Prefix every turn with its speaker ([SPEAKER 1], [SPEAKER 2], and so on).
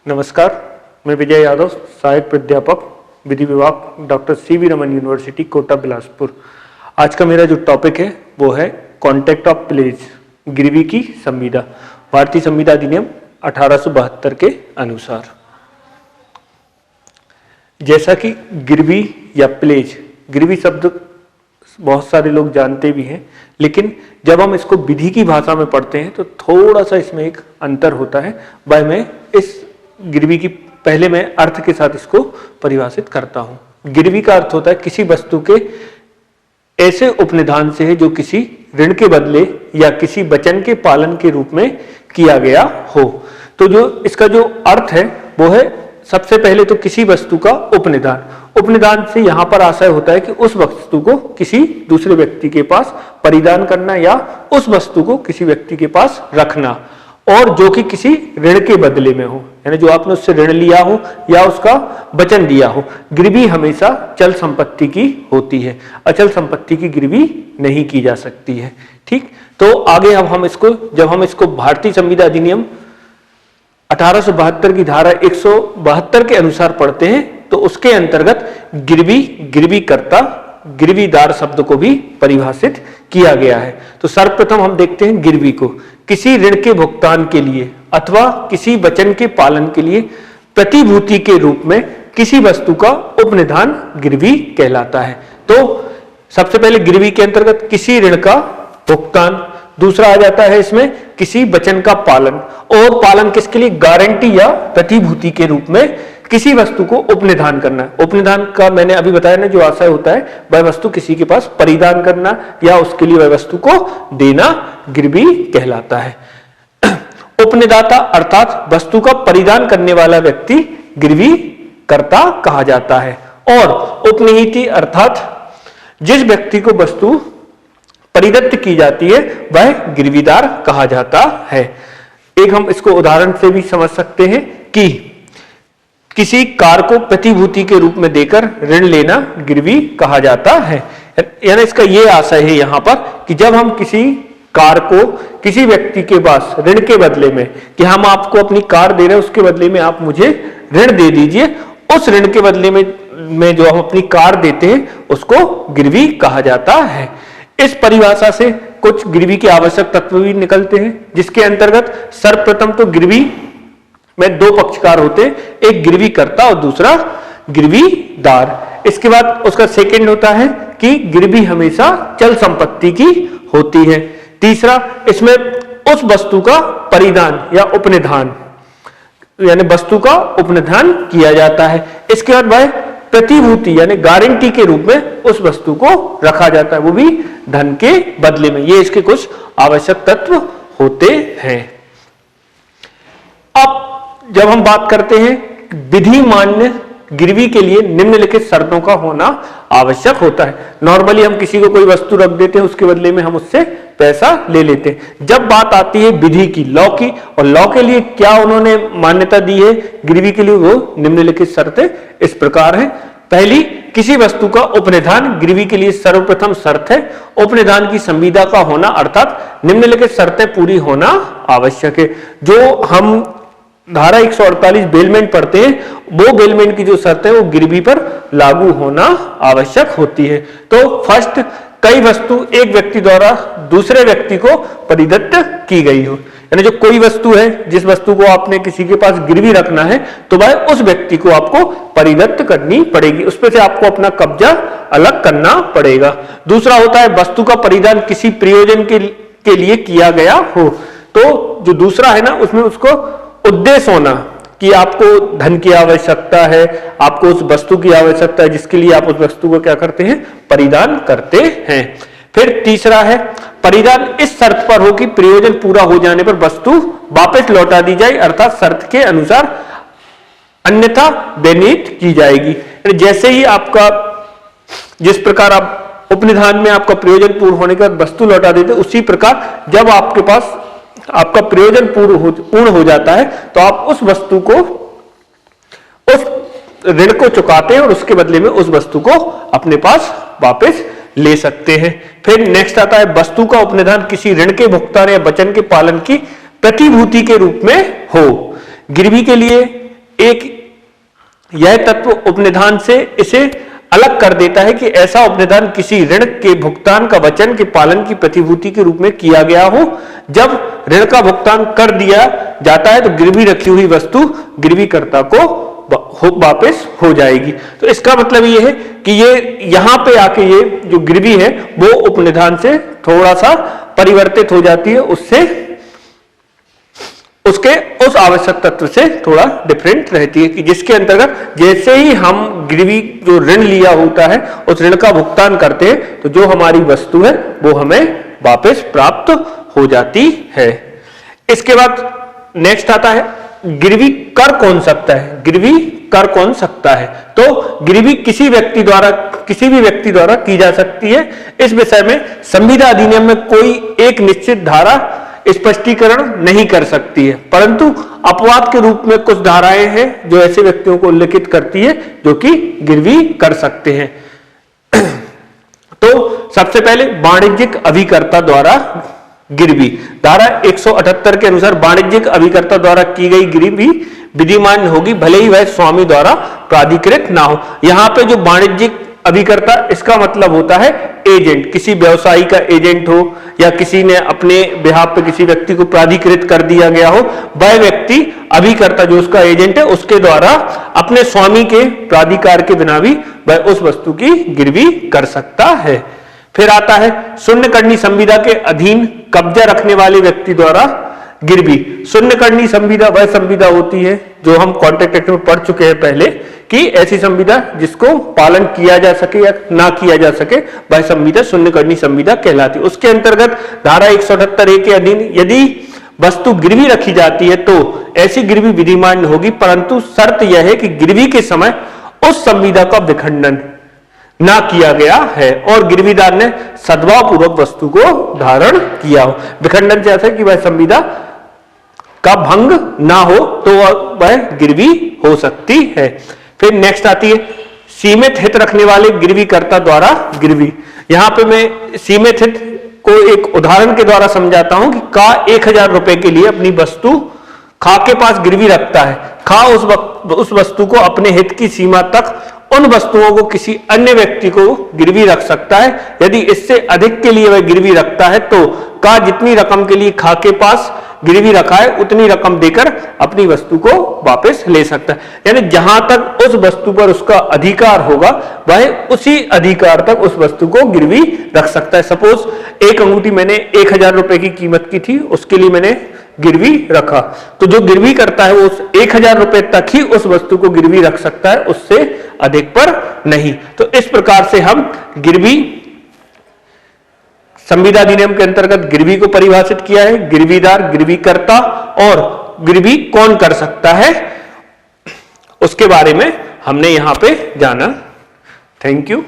[SPEAKER 1] नमस्कार, मैं विजय यादव, सहायक प्राध्यापक विधि विभाग doctor CV Raman university Kota Bilaspur. आज का मेरा जो टॉपिक है वो है कॉन्टेक्ट ऑफ प्लेज, गिरवी की संविदा, भारतीय संविदा अधिनियम 1872 के अनुसार। जैसा कि गिरवी या प्लेज, गिरवी शब्द बहुत सारे लोग जानते भी हैं, लेकिन जब हम इसको विधि की भाषा में पढ़ते हैं तो थोड़ा सा इसमें एक अंतर होता है। वह मैं इस गिरवी की पहले मैं अर्थ के साथ इसको परिभाषित करता हूं। गिरवी का अर्थ होता है किसी वस्तु के ऐसे उपनिधान से है जो किसी ऋण के बदले या किसी वचन के पालन के रूप में किया गया हो। तो जो इसका जो अर्थ है वो है, सबसे पहले तो किसी वस्तु का उपनिधान। उपनिधान से यहां पर आशय होता है कि उस वस्तु को किसी दूसरे व्यक्ति के पास परिधान करना या उस वस्तु को किसी व्यक्ति के पास रखना, और जो कि किसी ऋण के बदले में हो, यानी जो आपने उससे ऋण लिया हो या उसका वचन दिया हो। गिरवी हमेशा चल संपत्ति की होती है, अचल संपत्ति की गिरवी नहीं की जा सकती है। ठीक, तो आगे अब जब हम इसको भारतीय संविदा अधिनियम 1872 की धारा 172 के अनुसार पढ़ते हैं तो उसके अंतर्गत गिरवी, गिरवी कर्ता, गिरवीदार शब्द को भी परिभाषित किया गया है। तो सर्वप्रथम हम देखते हैं गिरवी को, किसी ऋण के भुगतान के लिए अथवा किसी वचन के पालन के लिए प्रतिभूति के रूप में किसी वस्तु का उपनिधान गिरवी कहलाता है। तो सबसे पहले गिरवी के अंतर्गत किसी ऋण का भुगतान, दूसरा आ जाता है इसमें किसी वचन का पालन, और पालन किसके लिए, गारंटी या प्रतिभूति के रूप में किसी वस्तु को उपनिधान करना। उपनिधान का मैंने अभी बताया ना, जो आशय होता है वह वस्तु किसी के पास परिधान करना या उसके लिए वह वस्तु को देना गिरवी कहलाता है। उपनिदाता अर्थात वस्तु का परिधान करने वाला व्यक्ति गिरवी कर्ता कहा जाता है, और उपनिहिती अर्थात जिस व्यक्ति को वस्तु परिदत्त की जाती है वह गिरवीदार कहा जाता है। एक हम इसको उदाहरण से भी समझ सकते हैं कि किसी कार को प्रतिभूति के रूप में देकर ऋण लेना गिरवी कहा जाता है। यानी इसका यह आशय है यहां पर कि जब हम किसी कार को किसी व्यक्ति के पास ऋण के बदले में, कि हम आपको अपनी कार दे रहे हैं, उसके बदले में आप मुझे ऋण दे दीजिए, उस ऋण के बदले में जो हम अपनी कार देते हैं उसको गिरवी कहा जाता है। इस परिभाषा से कुछ गिरवी के आवश्यक तत्व भी निकलते हैं, जिसके अंतर्गत सर्वप्रथम तो गिरवी में दो पक्षकार होते हैं, एक गिरवी कर्ता और दूसरा गिरवीदार। इसके बाद उसका सेकंड होता है कि गिरवी हमेशा चल संपत्ति की होती है। तीसरा, इसमें उस वस्तु का परिधान या उपनिधान, यानी वस्तु का उपनिधान किया जाता है। इसके बाद वह प्रतिभूति यानी गारंटी के रूप में उस वस्तु को रखा जाता है, वो भी धन के बदले में। ये इसके कुछ आवश्यक तत्व होते हैं। अब जब हम बात करते हैं विधि मान्य गिरवी के लिए निम्नलिखित शर्तों का होना आवश्यक होता है। नॉर्मली हम किसी को कोई वस्तु रख देते हैं, उसके बदले में हम उससे पैसा ले लेते हैं। जब बात आती है विधि की, लॉ की, और लॉ के लिए क्या उन्होंने मान्यता दी है गिरवी के लिए, वो निम्नलिखित शर्तें इस प्रकार है। पहली, किसी वस्तु का उपनिधान गिरवी के लिए सर्वप्रथम शर्त है उपनिधान की संविदा का होना, अर्थात निम्नलिखित शर्तें पूरी होना आवश्यक है। जो हम धारा 148 बेलमेंट पढ़ते हैं, वो बेलमेंट की जो शर्त है वो गिरवी पर लागू होना आवश्यक होती है। तो फर्स्ट, कई वस्तु एक व्यक्ति द्वारा दूसरे व्यक्ति को परिदत्त की गई हो, यानी जो कोई वस्तु है, जिस वस्तु को आपने किसी के पास गिरवी रखना है तो वह उस व्यक्ति को आपको परिदत्त करनी पड़ेगी, उस पर से आपको अपना कब्जा अलग करना पड़ेगा। दूसरा होता है वस्तु का परिधान किसी प्रयोजन के लिए किया गया हो। तो जो दूसरा है ना, उसमें उसको उद्देश्य होना कि आपको धन की आवश्यकता है, आपको उस वस्तु की आवश्यकता है जिसके लिए आप उस वस्तु को क्या करते हैं, परिधान करते हैं। फिर तीसरा है परिधान इस शर्त पर हो कि प्रयोजन पूरा हो जाने पर वस्तु वापस लौटा दी जाए, अर्थात शर्त के अनुसार, अन्यथा बेनीत की जाएगी। जैसे ही आपका, जिस प्रकार आप उपनिधान में आपका प्रयोजन पूर्ण होने के बाद वस्तु लौटा देते, उसी प्रकार जब आपके पास आपका प्रयोजन पूर्ण हो जाता है तो आप उस वस्तु को, उस ऋण को चुकाते हैं और उसके बदले में उस वस्तु को अपने पास वापस ले सकते हैं। फिर नेक्स्ट आता है वस्तु का उपनिधान किसी ऋण के भुगतान या वचन के पालन की प्रतिभूति के रूप में हो। गिरवी के लिए एक यह तत्व उपनिधान से इसे अलग कर देता है कि ऐसा उपनिधान किसी ऋण के भुगतान का वचन के पालन की प्रतिभूति के रूप में किया गया हो। जब ऋण का भुगतान कर दिया जाता है तो गिरवी रखी हुई वस्तु गिरवीकर्ता को वापस हो जाएगी। तो इसका मतलब ये है कि ये यहां पे आके ये जो गिरवी है वो उपनिधान से थोड़ा सा परिवर्तित हो जाती है, उससे उसके उस आवश्यक तत्व से थोड़ा डिफरेंट रहती है कि जिसके अंतर्गत जैसे ही हम गिरवी जो ऋण लिया होता है उस ऋण का भुगतान करते हैं तो जो हमारी वस्तु है वो हमें वापस प्राप्त हो जाती है। इसके बाद नेक्स्ट आता है गिरवी कर कौन सकता है। गिरवी कर कौन सकता है? तो गिरवी किसी भी व्यक्ति द्वारा की जा सकती है। इस विषय में संविदा अधिनियम में कोई एक निश्चित धारा स्पष्टीकरण नहीं कर सकती है, परंतु अपवाद के रूप में कुछ धाराएं हैं जो ऐसे व्यक्तियों को उल्लेखित करती है जो कि गिरवी कर सकते हैं। तो सबसे पहले वाणिज्यिक अभिकर्ता द्वारा गिरवी, धारा 178 के अनुसार वाणिज्यिक अभिकर्ता द्वारा की गई गिरवी विधिमान होगी भले ही वह स्वामी द्वारा प्राधिकृत ना हो। यहां पे जो वाणिज्यिक अभिकर्ता, इसका मतलब होता है एजेंट, किसी व्यवसायी का एजेंट हो या किसी ने अपने बिहाफ पे किसी व्यक्ति को प्राधिकृत कर दिया गया हो, वह व्यक्ति अभिकर्ता जो उसका एजेंट है उसके द्वारा अपने स्वामी के प्राधिकार के बिना भी वह उस वस्तु की गिरवी कर सकता है। फिर आता है शून्यकर्णी संविदा के अधीन कब्जा रखने वाले व्यक्ति द्वारा गिरवी। शून्यकर्णी संविदा वह संविदा होती है जो हम कॉन्ट्रैक्ट एक्ट में पढ़ चुके हैं पहले कि ऐसी संविदा जिसको पालन किया जा सके या ना किया जा सके वह संविदा शून्यकर्णी संविदा कहलाती है। उसके अंतर्गत धारा 178 के अधीन यदि वस्तु गिरवी रखी जाती है तो ऐसी गिरवी विधिमान होगी, परंतु शर्त यह है कि गिरवी के समय उस संविदा का विखंडन ना किया गया है और गिरवीदार ने सद्भाव पूर्वक वस्तु को धारण किया हो। विखंडन से ऐसा है कि वह संविदा का भंग ना हो तो वह गिरवी हो सकती है। फिर नेक्स्ट आती है सीमित हित रखने वाले गिरवीकर्ता द्वारा गिरवी। यहां पे मैं सीमित हित को एक उदाहरण के द्वारा समझाता हूं कि का 1000 रुपए के लिए अपनी वस्तु खा के पास गिरवी रखता है। खा उस वस्तु को अपने हित की सीमा तक उन वस्तुओं को किसी अन्य व्यक्ति को गिरवी रख सकता है। यदि इससे अधिक के लिए वह गिरवी रखता है तो का जितनी रकम के लिए खा के पास गिरवी रखा है उतनी रकम देकर अपनी वस्तु को वापस ले सकता है। यानी जहां तक उस वस्तु पर उसका अधिकार होगा वह उसी अधिकार तक उस वस्तु को गिरवी रख सकता है। सपोज एक अंगूठी मैंने 1000 रुपए की कीमत की थी, उसके लिए मैंने गिरवी रखा, तो जो गिरवी करता है वो उस 1000 रुपए तक ही उस वस्तु को गिरवी रख सकता है, उससे अधिक पर नहीं। तो इस प्रकार से हम गिरवी संविदा अधिनियम के अंतर्गत गिरवी को परिभाषित किया है। गिरवीदार, गिरवीकर्ता और गिरवी कौन कर सकता है उसके बारे में हमने यहां पे जाना। Thank you.